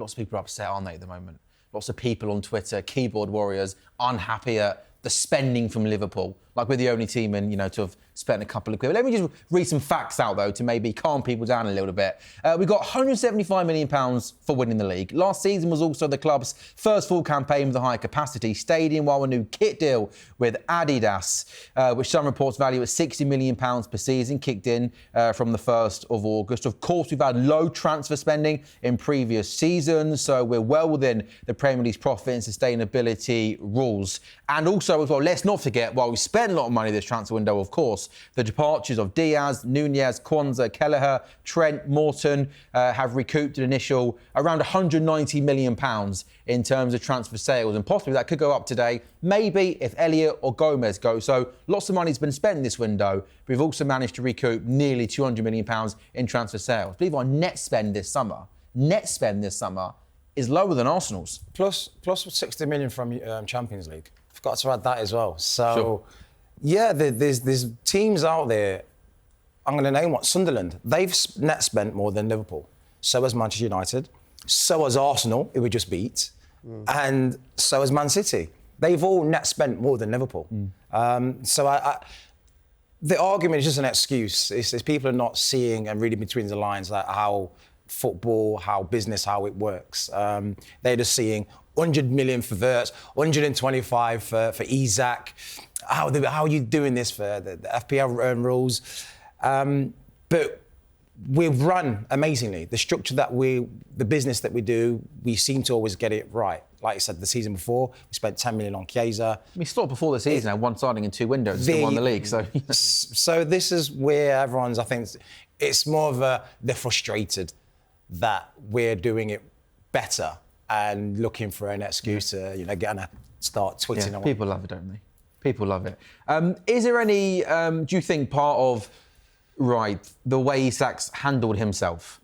lots of people are upset, aren't they, at the moment? Lots of people on Twitter, keyboard warriors, unhappy at the spending from Liverpool. Like, we're the only team in, to have spent a couple of quid. Let me just read some facts out, though, to maybe calm people down a little bit. We got £175 million for winning the league. Last season was also the club's first full campaign with a high-capacity stadium, while a new kit deal with Adidas, which some reports value at £60 million per season, kicked in from the 1st of August. Of course, we've had low transfer spending in previous seasons, so we're well within the Premier League's profit and sustainability rules. And also, as well, let's not forget, while we spent a lot of money this transfer window, of course, the departures of Diaz, Nunez, Kwanzaa, Kelleher, Trent, Morton have recouped an initial around £190 million in terms of transfer sales, and possibly that could go up today, maybe if Elliott or Gomez go. So lots of money's been spent in this window, but we've also managed to recoup nearly £200 million in transfer sales. I believe our net spend this summer is lower than Arsenal's. Plus 60 million from Champions League. Forgot to add that as well. So, sure. Yeah, there's teams out there. I'm going to name what Sunderland. They've net spent more than Liverpool. So has Manchester United. So has Arsenal, who we just beat, and so has Man City. They've all net spent more than Liverpool. So the argument is just an excuse. It's people are not seeing and reading between the lines like how football, how business, how it works. They're just seeing 100 million for Wirtz, 125 for Isak. How are you doing this for the FPL rules? But we've run amazingly. The structure the business that we do, we seem to always get it right. Like I said, the season before, we spent 10 million on Chiesa. We stopped before the season, had one signing in 2 windows, still won the league. So this is where everyone's, I think, it's more of they're frustrated that we're doing it better and looking for an excuse to, gonna start tweeting. Yeah, people love it, don't they? People love it. Is there any, do you think, part of, the way Isak's handled himself?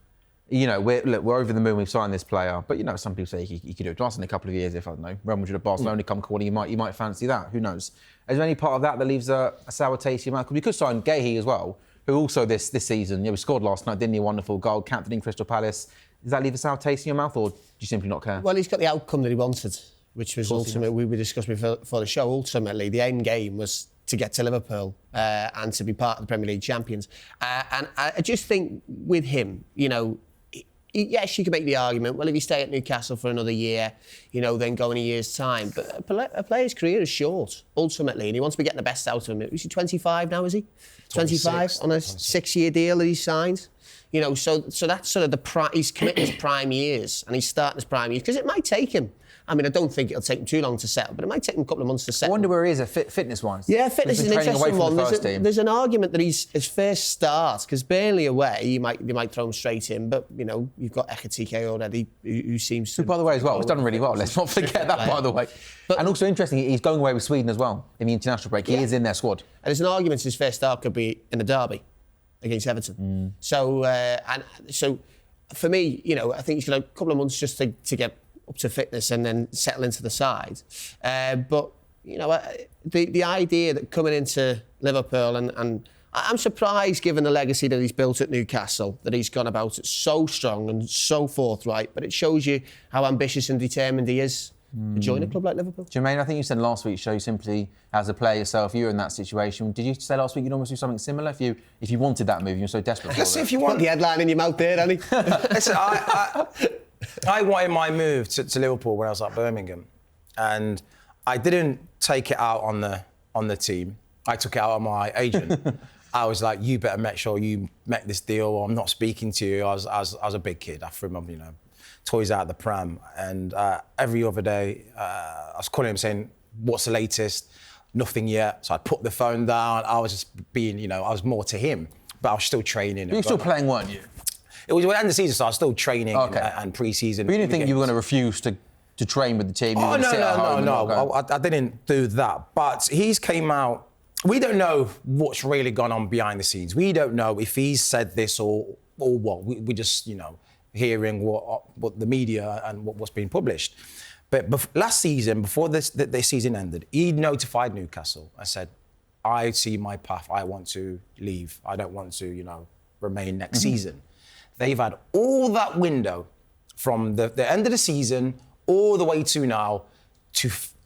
We're over the moon, we've signed this player, but, some people say he could do it to us in a couple of years if, I don't know, Real Madrid or Barcelona come calling, you might fancy that, who knows? Is there any part of that leaves a sour taste in your mouth? Because we could sign Guehi as well, who also this season, we scored last night, didn't he? A wonderful goal, captain in Crystal Palace. Does that leave a sour taste in your mouth, or do you simply not care? Well, he's got the outcome that he wanted, which was ultimately, we discussed before the show, ultimately, the end game was to get to Liverpool and to be part of the Premier League champions. And I just think with him, yes, you can make the argument, well, if you stay at Newcastle for another year, then go in a year's time. But a player's career is short, ultimately, and he wants to be getting the best out of him. Is he 25 now, is he? 25 on a 6-year deal that he signed? So that's sort of he's committing his prime years, and he's starting his prime years, because it might take him. I mean, I don't think it'll take him too long to settle, but it might take him a couple of months to settle. I wonder where he is fitness-wise. Yeah, fitness is an interesting one. There's an argument that his first start, because Burnley away, you might throw him straight in, but, you've got Ekitike already, who seems to... By the way, as well, he's done really well. Let's not forget that, by the way. And also interesting, he's going away with Sweden as well in the international break. He is in their squad. And there's an argument his first start could be in a derby against Everton. So for me, I think he's got a couple of months just to get up to fitness and then settle into the side. But, the idea that coming into Liverpool and I'm surprised, given the legacy that he's built at Newcastle, that he's gone about it so strong and so forthright, but it shows you how ambitious and determined he is to join a club like Liverpool. Jermaine, I think you said last week's show, you simply, as a player yourself, you were in that situation. Did you say last week you'd almost do something similar if you wanted that move, you were so desperate for it? If you want the headline in your mouth there, Danny. Listen, I wanted my move to Liverpool when I was at Birmingham, and I didn't take it out on the team. I took it out on my agent. I was like, you better make sure you make this deal, or I'm not speaking to you. I was a big kid. I threw my toys out of the pram, and every other day I was calling him saying, "What's the latest?" Nothing yet. So I put the phone down. I was just being, I was more to him, but I was still training. But you were still playing, weren't you? It was the end of the season, so I was still training and pre-season. But you didn't think you were going to refuse to train with the team? No. I didn't do that. But he's came out. We don't know what's really gone on behind the scenes. We don't know if he's said this or what. We just, hearing what the media and what's being published. But last season, before this season ended, he notified Newcastle and said, I see my path. I want to leave. I don't want to, remain next season. They've had all that window from the end of the season all the way to now,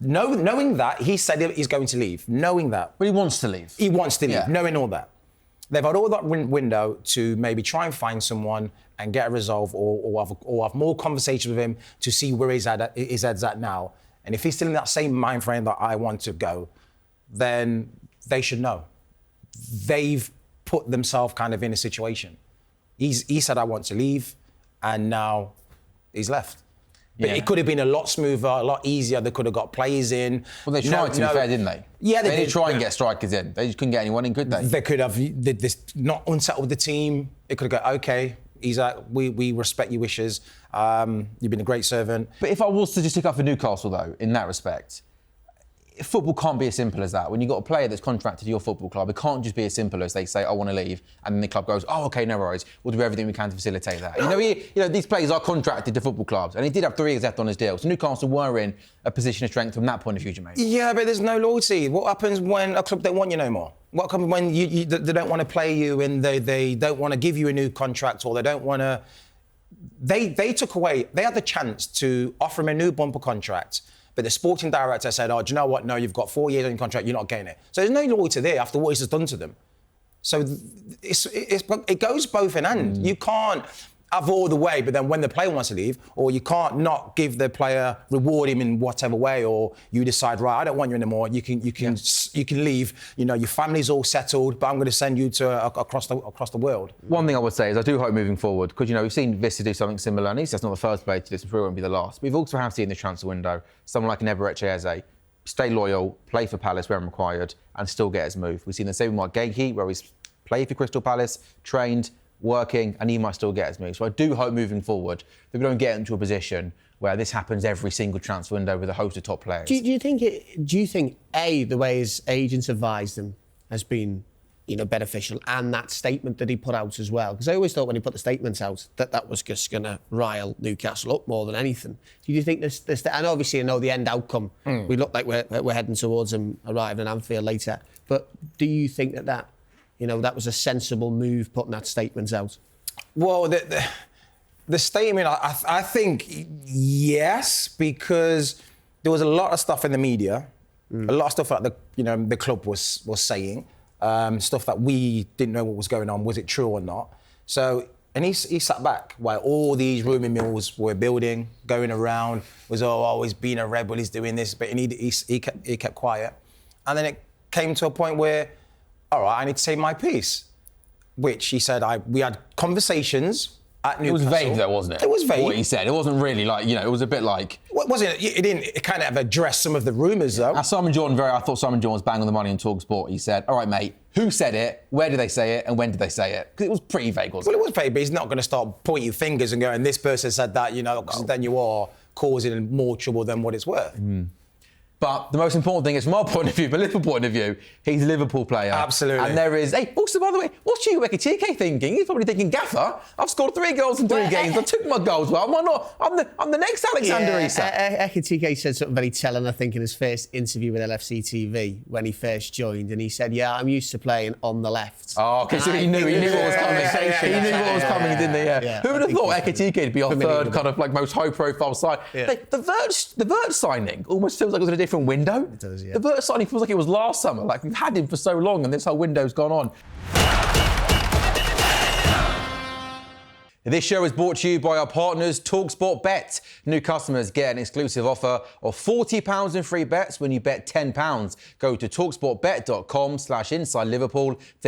knowing that he said he's going to leave, knowing that. But he wants to leave. He wants to leave, Yeah. knowing all that. They've had all that window to maybe try and find someone and get a resolve or have more conversations with him to see where his head's at now. And if he's still in that same mind frame that I want to go, then they should know. They've put themselves kind of in a situation. He said, I want to leave, and now he's left. But it could have been a lot smoother, a lot easier. They could have got players in. Well, they tried, to be fair, didn't they? Yeah, they did try and get strikers in. They just couldn't get anyone in, could they? They could have this not unsettled the team. It could have gone, okay, we respect your wishes. You've been a great servant. But if I was to just stick up for Newcastle, though, in that respect, football can't be as simple as that. When you've got a player that's contracted to your football club, it can't just be as simple as they say, I want to leave, and then the club goes, oh, OK, no worries, we'll do everything we can to facilitate that. You know, these players are contracted to football clubs, and he did have 3 years left on his deal. So Newcastle were in a position of strength from that point of view, Jermaine. Yeah, but there's no loyalty. What happens when a club don't want you no more? What happens when they don't want to play you and they don't want to give you a new contract, or they don't want to... They took away... They had the chance to offer him a new bumper contract, but the sporting director said, oh, do you know what? No, you've got 4 years on your contract, you're not getting it. So there's no loyalty there after what he's just done to them. So it goes both in hand. You can't have all the way, but then when the player wants to leave, or you can't not give the player, reward him in whatever way, or you decide, right, I don't want you anymore. You can leave. You know, your family's all settled, but I'm going to send you to across the world. One thing I would say is I do hope moving forward, because we've seen Vista do something similar, and that's not the first player to do this, it won't be the last. We've also have seen the transfer window someone like an Ellard and Ryan stay loyal, play for Palace when required, and still get his move. We've seen the same with Mark Gahey, where he's played for Crystal Palace, trained, working, and he might still get his move. So I do hope moving forward that we don't get into a position where this happens every single transfer window with a host of top players. Do you think the way his agents advised him has been, beneficial, and that statement that he put out as well? Because I always thought when he put the statements out that was just going to rile Newcastle up more than anything. Do you think this? And obviously, I know the end outcome. We look like we're heading towards him arriving in Anfield later. But do you think that that was a sensible move, putting that statement out? Well, the statement, I think yes, because there was a lot of stuff in the media, a lot of stuff that the club was saying, stuff that we didn't know what was going on. Was it true or not? So, and he sat back while all these rumour mills were building, going around. Was he's being a rebel, he's doing this, but he kept quiet, and then it came to a point where, all right, I need to say my piece, which he said we had conversations at Newcastle. It was vague though, wasn't it? It was vague. What he said. It wasn't really it was a bit like... What was it? It kind of addressed some of the rumours though. I thought Simon Jordan was bang on the money on talkSPORT. He said, all right, mate, who said it? Where did they say it? And when did they say it? Because it was pretty vague, wasn't it? Well, it was vague, but he's not going to start pointing fingers and going, this person said that, because then you are causing more trouble than what it's worth. But the most important thing is, from our point of view, from Liverpool point of view, he's a Liverpool player. Absolutely. And there is... Hey, also, by the way, what's Chico Ekitike thinking? He's probably thinking, Gaffer, I've scored 3 goals in 3 games. I took my goals well. Why not? I'm the next Alexander Isak. Ekitike said something very telling, I think, in his first interview with LFC TV when he first joined. And he said, yeah, I'm used to playing on the left. Oh, okay, so he knew what was coming. He knew what was coming, didn't he? Yeah. Who would have thought Ekitike would be our third kind of most high-profile side? Yeah. The Vert signing almost feels like it was in a different window. Yeah. The Vert signing feels like it was last summer. Like, we've had him for so long and this whole window's gone on. This show is brought to you by our partners, talkSPORT Bet. New customers get an exclusive offer of £40 in free bets when you bet £10. Go to talksportbet.com/InsideLiverpool.